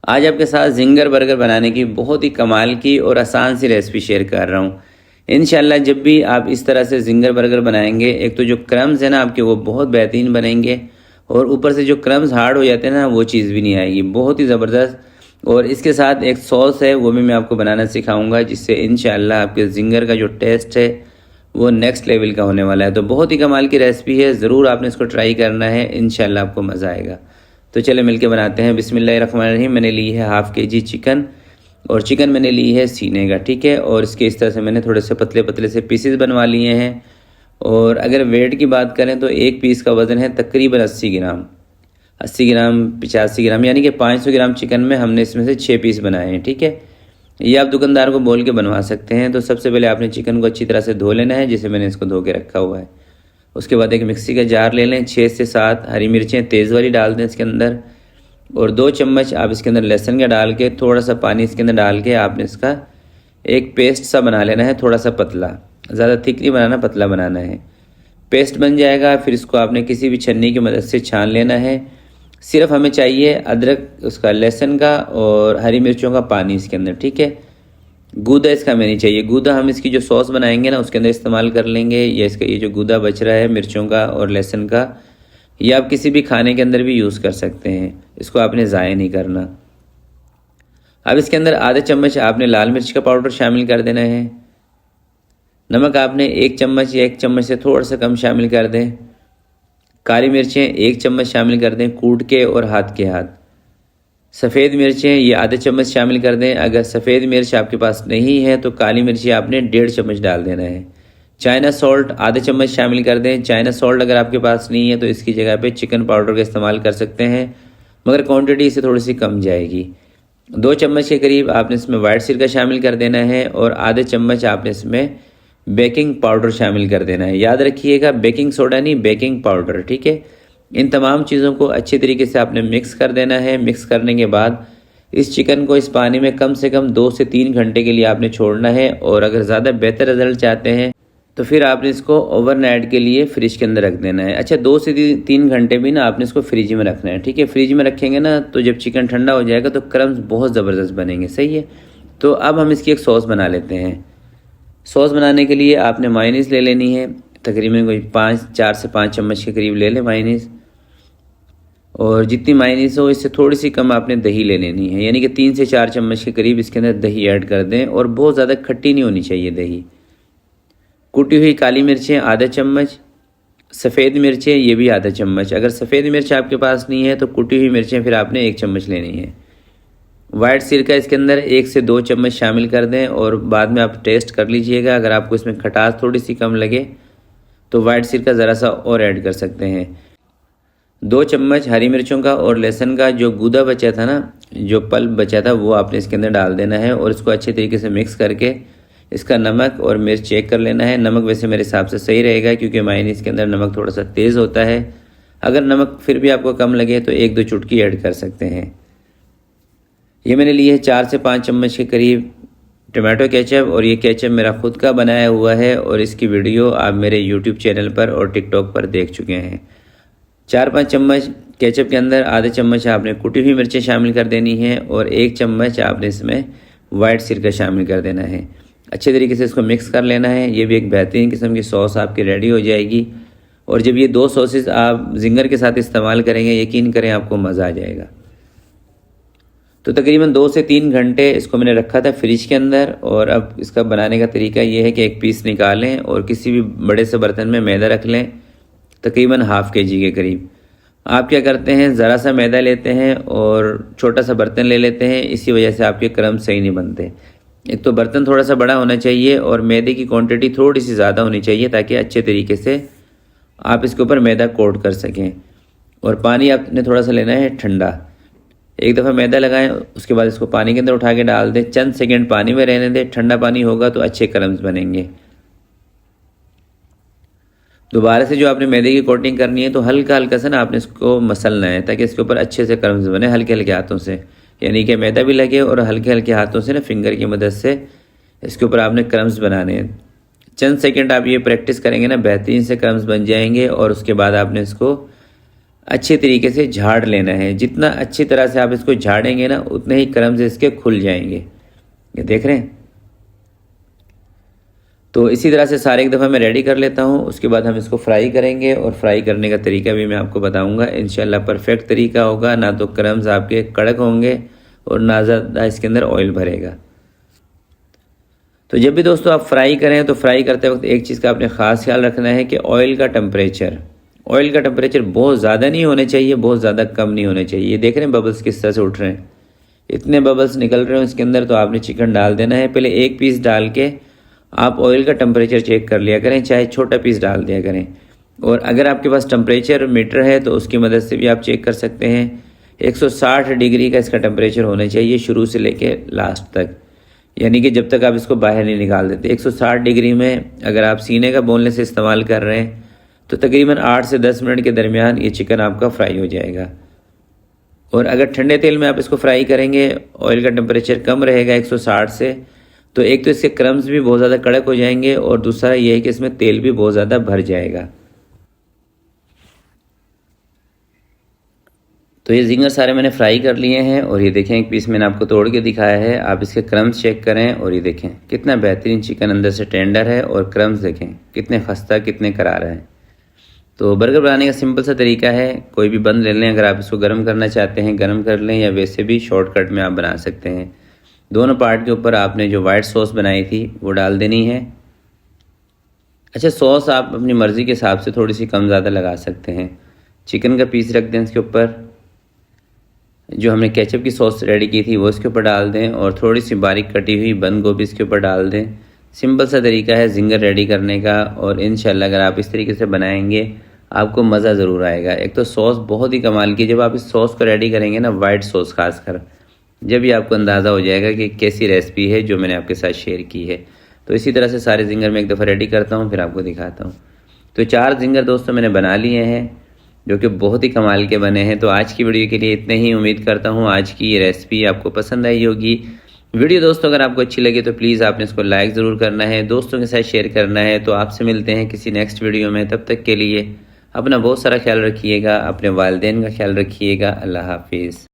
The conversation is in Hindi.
आज आपके साथ जिंगर बर्गर बनाने की बहुत ही कमाल की और आसान सी रेसिपी शेयर कर रहा हूँ। इंशाल्लाह जब भी आप इस तरह से जिंगर बर्गर बनाएंगे, एक तो जो क्रम्स है ना आपके वो बहुत बेहतरीन बनेंगे और ऊपर से जो क्रम्स हार्ड हो जाते हैं ना वो चीज़ भी नहीं आएगी, बहुत ही ज़बरदस्त। और इसके साथ एक सॉस है वो भी मैं आपको बनाना सिखाऊंगा, जिससे इंशाल्लाह आपके जिंगर का जो टेस्ट है वो नेक्स्ट लेवल का होने वाला है। तो बहुत ही कमाल की रेसिपी है, ज़रूर आपने इसको ट्राई करना है, इंशाल्लाह आपको मज़ा आएगा। तो चले मिलके बनाते हैं। बिस्मिल्लाहिर्रहमानिर्रहीम। मैंने ली है हाफ़ के जी चिकन, और चिकन मैंने ली है सीने का, ठीक है। और इसके इस तरह से मैंने थोड़े से पतले पतले से पीसेस बनवा लिए हैं। और अगर वेट की बात करें तो एक पीस का वज़न है तकरीबन 80 ग्राम, 80 ग्राम 85 ग्राम, यानी कि 500 ग्राम चिकन में हमने इसमें से 6 पीस बनाए हैं, ठीक है। ये आप दुकानदार को बोल के बनवा सकते हैं। तो सबसे पहले आपने चिकन को अच्छी तरह से धो लेना है, जिसे मैंने इसको धो के रखा हुआ है। उसके बाद एक मिक्सी का जार ले लें, 6 से 7 हरी मिर्चें तेज़ वाली डाल दें इसके अंदर, और 2 चम्मच आप इसके अंदर लहसुन का डाल के थोड़ा सा पानी इसके अंदर डाल के आपने इसका एक पेस्ट सा बना लेना है, थोड़ा सा पतला, ज़्यादा थिक नहीं बनाना, पतला बनाना है। पेस्ट बन जाएगा, फिर इसको आपने किसी भी छन्नी की मदद से छान लेना है। सिर्फ हमें चाहिए अदरक, उसका लहसुन का और हरी मिर्चों का पानी इसके अंदर, ठीक है। गूदा इसका हमें नहीं चाहिए। गूदा हम इसकी जो सॉस बनाएंगे ना उसके अंदर इस्तेमाल कर लेंगे, या इसका ये जो गूदा बच रहा है मिर्चों का और लहसुन का, ये आप किसी भी खाने के अंदर भी यूज़ कर सकते हैं, इसको आपने ज़ाया नहीं करना। अब इसके अंदर आधा चम्मच आपने लाल मिर्च का पाउडर शामिल कर देना है। नमक आपने 1 चम्मच या 1 चम्मच से थोड़ा सा कम शामिल कर दें। काली मिर्चें 1 चम्मच शामिल कर दें कूट के और हाथ के हाथ। सफ़ेद मिर्चें ये आधे चम्मच शामिल कर दें। अगर सफ़ेद मिर्च आपके पास नहीं है तो काली मिर्ची आपने 1.5 चम्मच डाल देना है। चाइना सॉल्ट आधे चम्मच शामिल कर दें। चाइना सॉल्ट अगर आपके पास नहीं है तो इसकी जगह पे चिकन पाउडर का इस्तेमाल कर सकते हैं, मगर क्वांटिटी इससे थोड़ी सी कम जाएगी। 2 चम्मच के करीब आपने इसमें वाइट सिरका शामिल कर देना है, और आधे चम्मच आपने इसमें बेकिंग पाउडर शामिल कर देना है। याद रखिएगा बेकिंग सोडा नहीं, बेकिंग पाउडर, ठीक है। इन तमाम चीज़ों को अच्छी तरीके से आपने मिक्स कर देना है। मिक्स करने के बाद इस चिकन को इस पानी में कम से कम 2 से 3 घंटे के लिए आपने छोड़ना है, और अगर ज़्यादा बेहतर रिजल्ट चाहते हैं तो फिर आपने इसको ओवरनाइट के लिए फ्रिज के अंदर रख देना है। अच्छा, 2 से 3 घंटे भी ना आपने इसको फ्रिज में रखना है, ठीक है। फ्रिज में रखेंगे ना तो जब चिकन ठंडा हो जाएगा तो क्रम्स बहुत ज़बरदस्त बनेंगे, सही है। तो अब हम इसकी एक सॉस बना लेते हैं। सॉस बनाने के लिए आपने मायोनीज़ ले लेनी है, तकरीबन कोई 4 से 5 चम्मच के करीब ले लें मायोनीज़। और जितनी मायोनीज़ हो इससे थोड़ी सी कम आपने दही ले लेनी है, यानी कि 3 से 4 चम्मच के करीब इसके अंदर दही ऐड कर दें, और बहुत ज़्यादा खट्टी नहीं होनी चाहिए दही। कुटी हुई काली मिर्चें आधा चम्मच, सफ़ेद मिर्चें ये भी आधा चम्मच। अगर सफ़ेद मिर्च आपके पास नहीं है तो कुटी हुई मिर्चें फिर आपने 1 चम्मच लेनी है। वाइट सिरका इसके अंदर 1 से 2 चम्मच शामिल कर दें, और बाद में आप टेस्ट कर लीजिएगा। अगर आपको इसमें खटास थोड़ी सी कम लगे तो वाइट सिरका ज़रा सा और ऐड कर सकते हैं। 2 चम्मच हरी मिर्चों का और लहसुन का जो गूदा बचा था ना, जो पल्प बचा था, वो आपने इसके अंदर डाल देना है, और इसको अच्छे तरीके से मिक्स करके इसका नमक और मिर्च चेक कर लेना है। नमक वैसे मेरे हिसाब से सही रहेगा, क्योंकि मायोनीज़ के अंदर नमक थोड़ा सा तेज़ होता है। अगर नमक फिर भी आपको कम लगे तो 1-2 चुटकी ऐड कर सकते हैं। ये मैंने लिए है 4 से 5 चम्मच के करीब टमाटो केचप, और ये केचप मेरा खुद का बनाया हुआ है, और इसकी वीडियो आप मेरे यूट्यूब चैनल पर और टिकटॉक पर देख चुके हैं। 4-5 चम्मच केचप के अंदर आधे चम्मच आपने कुटी हुई मिर्चें शामिल कर देनी है, और 1 चम्मच आपने इसमें वाइट सिरका शामिल कर देना है। अच्छे तरीके से इसको मिक्स कर लेना है। ये भी एक बेहतरीन किस्म की सॉस आपकी रेडी हो जाएगी। और जब ये 2 सॉसेस आप जिंगर के साथ इस्तेमाल करेंगे, यकीन करें आपको मज़ा आ जाएगा। तो तकरीबन 2 से 3 घंटे इसको मैंने रखा था फ्रिज के अंदर। और अब इसका बनाने का तरीका ये है कि एक पीस निकालें और किसी भी बड़े से बर्तन में मैदा रख लें, तकरीबन हाफ़ के-जी के करीब। आप क्या करते हैं, ज़रा सा मैदा लेते हैं और छोटा सा बर्तन ले लेते हैं, इसी वजह से आपके क्रम सही नहीं बनते। एक तो बर्तन थोड़ा सा बड़ा होना चाहिए, और मैदे की क्वांटिटी थोड़ी सी ज़्यादा होनी चाहिए, ताकि अच्छे तरीके से आप इसके ऊपर मैदा कोट कर सकें। और पानी आपने थोड़ा सा लेना है ठंडा। एक दफ़ा मैदा लगाएं, उसके बाद इसको पानी के अंदर उठा के डाल दें, चंद सेकंड पानी में रहने दें। ठंडा पानी होगा तो अच्छे क्रम्स बनेंगे। दोबारा से जो आपने मैदे की कोटिंग करनी है तो हल्का हल्का सा ना आपने इसको मसलना है, ताकि इसके ऊपर अच्छे से क्रम्स बने, हल्के हल्के हाथों से, यानी कि मैदा भी लगे, और हल्के हल्के हाथों से ना फिंगर की मदद से इसके ऊपर आपने क्रम्स बनाने हैं। चंद सेकंड आप ये प्रैक्टिस करेंगे ना, बेहतरीन से क्रम्स बन जाएंगे। और उसके बाद आपने इसको अच्छे तरीके से झाड़ लेना है। जितना अच्छी तरह से आप इसको झाड़ेंगे ना उतने ही क्रम्स इसके खुल जाएंगे। ये देख रहे हैं। तो इसी तरह से सारे एक दफ़ा मैं रेडी कर लेता हूँ। उसके बाद हम इसको फ्राई करेंगे और फ्राई करने का तरीका भी मैं आपको बताऊँगा। इंशाल्लाह परफेक्ट तरीका होगा, ना तो क्रम्स आपके कड़क होंगे और ना ज़्यादा इसके अंदर ऑयल भरेगा। तो जब भी दोस्तों आप फ्राई करें तो फ्राई करते वक्त एक चीज़ का आपने ख़ास ख्याल रखना है कि ऑयल का टेम्परेचर बहुत ज़्यादा नहीं होने चाहिए, बहुत ज़्यादा कम नहीं होने चाहिए। ये देख रहे हैं बबल्स किस तरह से उठ रहे हैं, इतने बबल्स निकल रहे हैं इसके अंदर। तो आपने चिकन डाल देना है। पहले एक पीस डाल के आप ऑयल का टेम्परेचर चेक कर लिया करें, चाहे छोटा पीस डाल दिया करें। और अगर आपके पास टेम्परेचर मीटर है तो उसकी मदद से भी आप चेक कर सकते हैं। 160 डिग्री का इसका टेम्परेचर होना चाहिए शुरू से लेके लास्ट तक, यानी कि जब तक आप इसको बाहर नहीं निकाल देते। 160 डिग्री में अगर आप सीने का बोनलेस इस्तेमाल कर रहे हैं तो तकरीबन 8 से 10 मिनट के दरमियान ये चिकन आपका फ्राई हो जाएगा। और अगर ठंडे तेल में आप इसको फ्राई करेंगे, ऑयल का टेम्परेचर कम रहेगा 160 से, तो एक तो इसके क्रम्स भी बहुत ज़्यादा कड़क हो जाएंगे और दूसरा ये है कि इसमें तेल भी बहुत ज़्यादा भर जाएगा। तो ये जिंगर सारे मैंने फ्राई कर लिए हैं और ये देखें एक पीस मैंने आपको तोड़ के दिखाया है। आप इसके क्रम्स चेक करें और ये देखें कितना बेहतरीन चिकन अंदर से टेंडर है और क्रम्स देखें कितने खस्ता कितने करारा हैं। तो बर्गर बनाने का सिंपल सा तरीका है, कोई भी बन ले लें। अगर आप इसको गर्म करना चाहते हैं गर्म कर लें, या वैसे भी शॉर्टकट में आप बना सकते हैं। दोनों पार्ट के ऊपर आपने जो वाइट सॉस बनाई थी वो डाल देनी है। अच्छा, सॉस आप अपनी मर्ज़ी के हिसाब से थोड़ी सी कम ज़्यादा लगा सकते हैं। चिकन का पीस रख दें इसके ऊपर, जो हमने केचप की सॉस रेडी की थी वो इसके ऊपर डाल दें और थोड़ी सी बारीक कटी हुई बंद गोभी इसके ऊपर डाल दें। सिंपल सा तरीका है जिंगर रेडी करने का और इंशाल्लाह अगर आप इस तरीके से बनाएंगे आपको मज़ा ज़रूर आएगा। एक तो सॉस बहुत ही कमाल की, जब आप इस सॉस को रेडी करेंगे ना, वाइट सॉस खासकर, जब भी आपको अंदाज़ा हो जाएगा कि कैसी रेसिपी है जो मैंने आपके साथ शेयर की है। तो इसी तरह से सारे जिंगर मैं एक दफ़ा रेडी करता हूँ, फिर आपको दिखाता हूँ। तो 4 जिंगर दोस्तों मैंने बना लिए हैं जो कि बहुत ही कमाल के बने हैं। तो आज की वीडियो के लिए इतने ही। उम्मीद करता हूँ आज की ये रेसिपी आपको पसंद आई होगी। वीडियो दोस्तों अगर आपको अच्छी लगे तो प्लीज़ आपने इसको लाइक ज़रूर करना है, दोस्तों के साथ शेयर करना है। तो आपसे मिलते हैं किसी नेक्स्ट वीडियो में, तब तक के लिए अपना बहुत सारा ख्याल रखिएगा, अपने वालिदैन का ख्याल रखिएगा। अल्लाह हाफिज़।